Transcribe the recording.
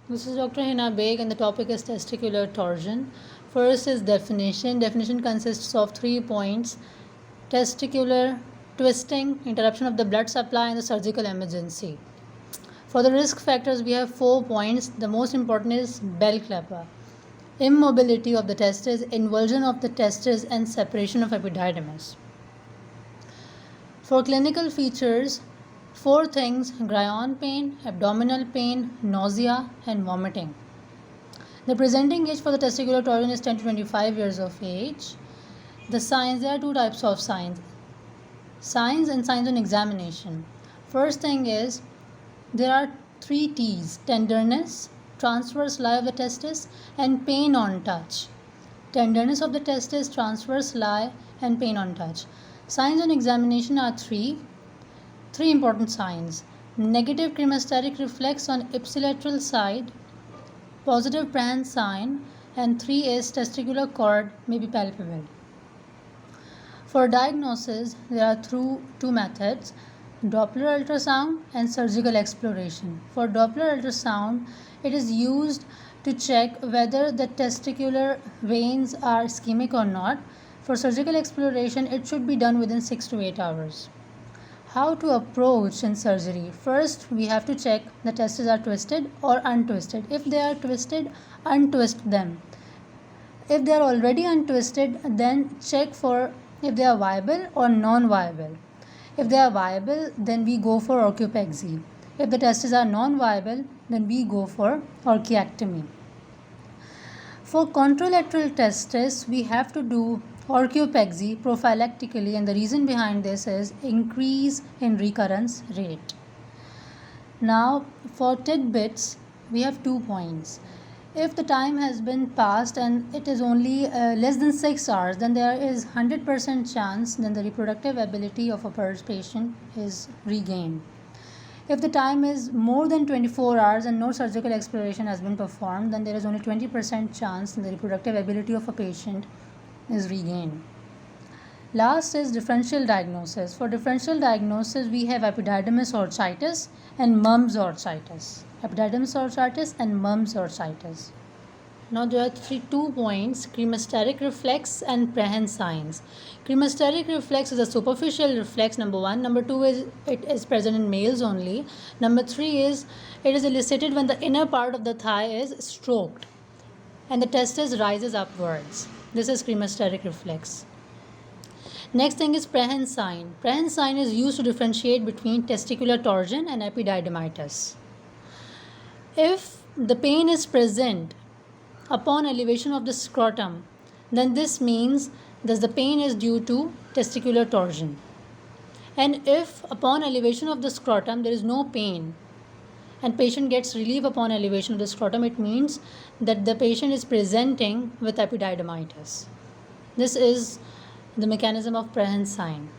This is Dr. Hina Beg, and the topic is testicular torsion. First is definition. Definition consists of 3 points: testicular twisting, interruption of the blood supply, and the surgical emergency. For the risk factors, we have 4 points. The most important is bell clapper, immobility of the testes, inversion of the testes, and separation of epididymis. For clinical features, 4 things: Guillain pain, abdominal pain, nausea, and vomiting. The presenting age for the testicular torsion is 10 to 25 years of age. The signs, there are 2 types of signs: signs and signs on examination. First thing is, there are 3 T's: tenderness, transverse lie of the testis, and pain on touch. Tenderness of the testis, transverse lie, and pain on touch. Signs on examination are 3 important signs: negative cremasteric reflex on ipsilateral side, positive Prahan sign, and 3 is testicular cord may be palpable. For diagnosis, there are 2 methods: Doppler ultrasound and surgical exploration. For Doppler ultrasound, it is used to check whether the testicular veins are ischemic or not. For surgical exploration, it should be done within 6 to 8 hours. How to approach in surgery? First, we have to check the testes are twisted or untwisted. If they are twisted, untwist them. If they are already untwisted, then check for if they are viable or non-viable. If they are viable, then we go for orchiopexy. If the testes are non-viable, then we go for orchiectomy. For contralateral testes, we have to do orchiopexy prophylactically, and the reason behind this is increase in recurrence rate. Now, for tidbits, we have 2 points. If the time has been passed and it is only less than 6 hours, then there is 100% chance that the reproductive ability of a patient is regained. If the time is more than 24 hours and no surgical exploration has been performed, then there is only 20% chance that the reproductive ability of a patient is regained. Last is differential diagnosis. For differential diagnosis, we have epididymis orchitis and mumps orchitis. Epididymis orchitis and mumps orchitis. Now there are 2 points: cremasteric reflex and Prahan signs. Cremasteric reflex is a superficial reflex, number 1. Number 2 is it is present in males only. Number 3 is it is elicited when the inner part of the thigh is stroked and the testis rises upwards. This is cremasteric reflex. Next thing is Prahan sign. Prahan sign is used to differentiate between testicular torsion and epididymitis. If the pain is present upon elevation of the scrotum, then this means that the pain is due to testicular torsion. And if upon elevation of the scrotum there is no pain and patient gets relief upon elevation of the scrotum, it means that the patient is presenting with epididymitis. This is the mechanism of Prahan sign.